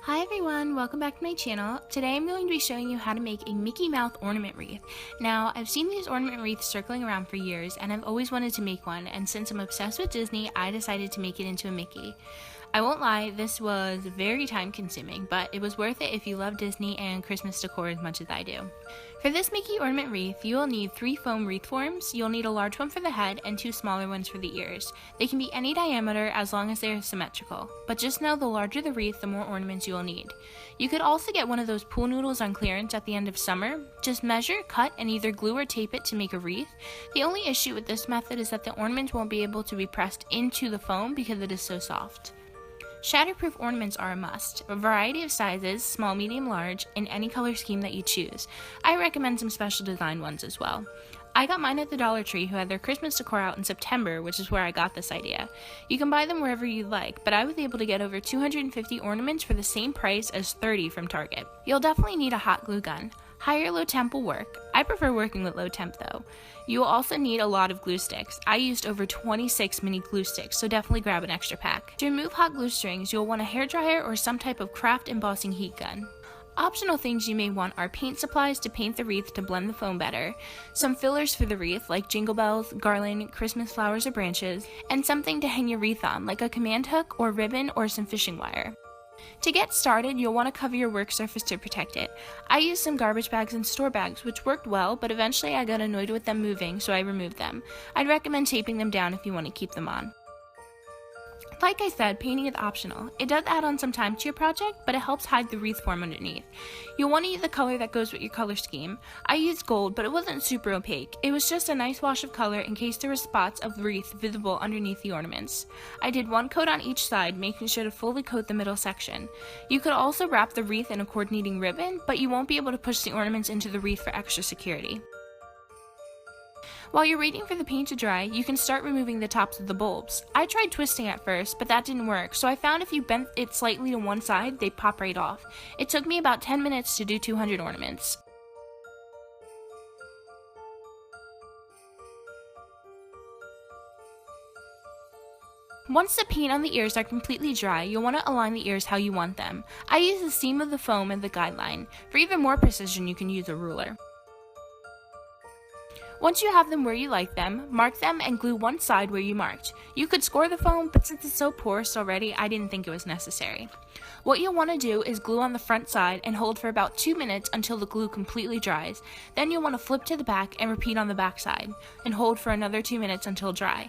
Hi everyone, welcome back to my channel. Today I'm going to be showing you how to make a Mickey Mouse Ornament Wreath. Now, I've seen these ornament wreaths circling around for years and I've always wanted to make one, and since I'm obsessed with Disney, I decided to make it into a Mickey. I won't lie, this was very time consuming, but it was worth it if you love Disney and Christmas decor as much as I do. For this Mickey ornament wreath, you will need 3 foam wreath forms. You'll need a large one for the head and 2 smaller ones for the ears. They can be any diameter as long as they are symmetrical, but just know the larger the wreath, the more ornaments you will need. You could also get one of those pool noodles on clearance at the end of summer. Just measure, cut, and either glue or tape it to make a wreath. The only issue with this method is that the ornaments won't be able to be pressed into the foam because it is so soft. Shatterproof ornaments are a must. A variety of sizes, small, medium, large, in any color scheme that you choose. I recommend some special design ones as well. I got mine at the Dollar Tree, who had their Christmas decor out in September, which is where I got this idea. You can buy them wherever you like, but I was able to get over 250 ornaments for the same price as 30 from Target. You'll definitely need a hot glue gun. High or low temp will work. I prefer working with low temp though. You will also need a lot of glue sticks. I used over 26 mini glue sticks, so definitely grab an extra pack. To remove hot glue strings, you'll want a hairdryer or some type of craft embossing heat gun. Optional things you may want are paint supplies to paint the wreath to blend the foam better, some fillers for the wreath like jingle bells, garland, Christmas flowers or branches, and something to hang your wreath on like a command hook or ribbon or some fishing wire. To get started, you'll want to cover your work surface to protect it. I used some garbage bags and store bags, which worked well, but eventually I got annoyed with them moving, so I removed them. I'd recommend taping them down if you want to keep them on. Like I said, painting is optional. It does add on some time to your project, but it helps hide the wreath form underneath. You'll want to use the color that goes with your color scheme. I used gold, but it wasn't super opaque. It was just a nice wash of color in case there were spots of wreath visible underneath the ornaments. I did 1 coat on each side, making sure to fully coat the middle section. You could also wrap the wreath in a coordinating ribbon, but you won't be able to push the ornaments into the wreath for extra security. While you're waiting for the paint to dry, you can start removing the tops of the bulbs. I tried twisting at first, but that didn't work, so I found if you bent it slightly to one side, they'd pop right off. It took me about 10 minutes to do 200 ornaments. Once the paint on the ears are completely dry, you'll want to align the ears how you want them. I use the seam of the foam and the guideline. For even more precision, you can use a ruler. Once you have them where you like them, mark them and glue one side where you marked. You could score the foam, but since it's so porous already, I didn't think it was necessary. What you'll want to do is glue on the front side and hold for about 2 minutes until the glue completely dries. Then you'll want to flip to the back and repeat on the back side, and hold for another 2 minutes until dry.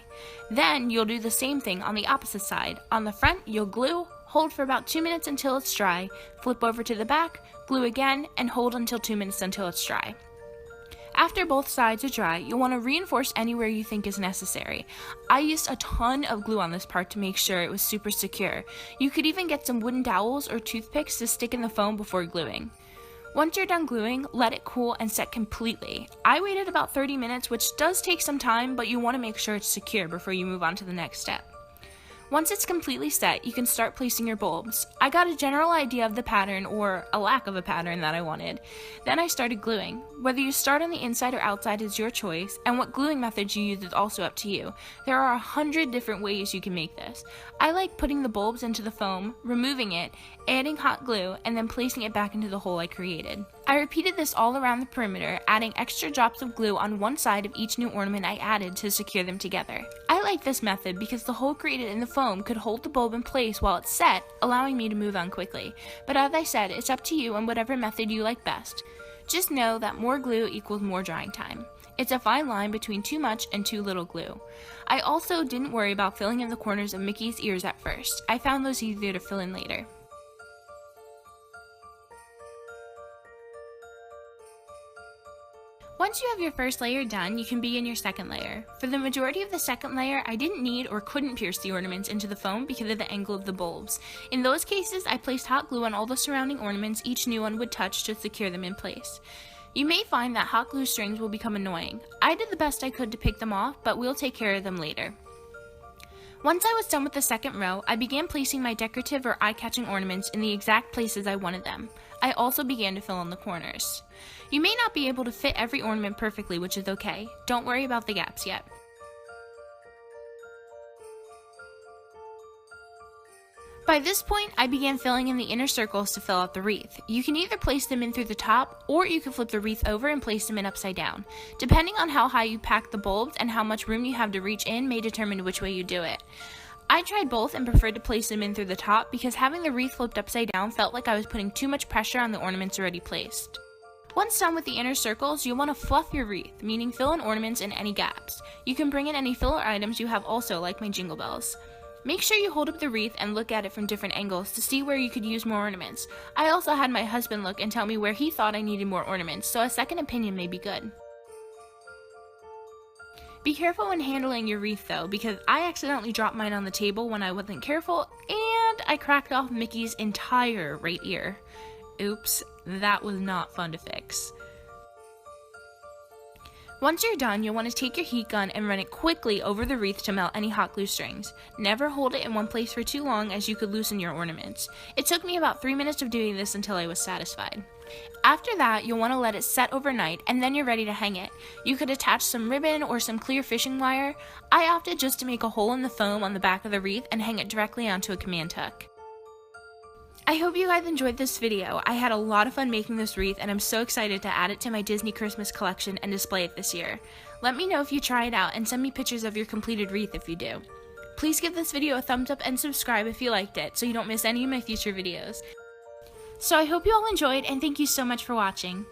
Then you'll do the same thing on the opposite side. On the front, you'll glue, hold for about 2 minutes until it's dry, flip over to the back, glue again, and hold until 2 minutes until it's dry. After both sides are dry, you'll want to reinforce anywhere you think is necessary. I used a ton of glue on this part to make sure it was super secure. You could even get some wooden dowels or toothpicks to stick in the foam before gluing. Once you're done gluing, let it cool and set completely. I waited about 30 minutes, which does take some time, but you want to make sure it's secure before you move on to the next step. Once it's completely set, you can start placing your bulbs. I got a general idea of the pattern, or a lack of a pattern, that I wanted. Then I started gluing. Whether you start on the inside or outside is your choice, and what gluing methods you use is also up to you. There are 100 different ways you can make this. I like putting the bulbs into the foam, removing it, adding hot glue, and then placing it back into the hole I created. I repeated this all around the perimeter, adding extra drops of glue on one side of each new ornament I added to secure them together. I like this method because the hole created in the foam could hold the bulb in place while it's set, allowing me to move on quickly. But as I said, it's up to you and whatever method you like best. Just know that more glue equals more drying time. It's a fine line between too much and too little glue. I also didn't worry about filling in the corners of Mickey's ears at first. I found those easier to fill in later. Once you have your first layer done, you can begin your second layer. For the majority of the second layer, I didn't need or couldn't pierce the ornaments into the foam because of the angle of the bulbs. In those cases, I placed hot glue on all the surrounding ornaments each new one would touch to secure them in place. You may find that hot glue strings will become annoying. I did the best I could to pick them off, but we'll take care of them later. Once I was done with the second row, I began placing my decorative or eye-catching ornaments in the exact places I wanted them. I also began to fill in the corners. You may not be able to fit every ornament perfectly, which is okay. Don't worry about the gaps yet. By this point, I began filling in the inner circles to fill out the wreath. You can either place them in through the top, or you can flip the wreath over and place them in upside down. Depending on how high you pack the bulbs and how much room you have to reach in may determine which way you do it. I tried both and preferred to place them in through the top because having the wreath flipped upside down felt like I was putting too much pressure on the ornaments already placed. Once done with the inner circles, you'll want to fluff your wreath, meaning fill in ornaments in any gaps. You can bring in any filler items you have also, like my jingle bells. Make sure you hold up the wreath and look at it from different angles to see where you could use more ornaments. I also had my husband look and tell me where he thought I needed more ornaments, so a second opinion may be good. Be careful when handling your wreath though, because I accidentally dropped mine on the table when I wasn't careful, and I cracked off Mickey's entire right ear. Oops, that was not fun to fix. Once you're done, you'll want to take your heat gun and run it quickly over the wreath to melt any hot glue strings. Never hold it in one place for too long, as you could loosen your ornaments. It took me about 3 minutes of doing this until I was satisfied. After that, you'll want to let it set overnight, and then you're ready to hang it. You could attach some ribbon or some clear fishing wire. I opted just to make a hole in the foam on the back of the wreath and hang it directly onto a command hook. I hope you guys enjoyed this video. I had a lot of fun making this wreath, and I'm so excited to add it to my Disney Christmas collection and display it this year. Let me know if you try it out and send me pictures of your completed wreath if you do. Please give this video a thumbs up and subscribe if you liked it so you don't miss any of my future videos. So I hope you all enjoyed, and thank you so much for watching.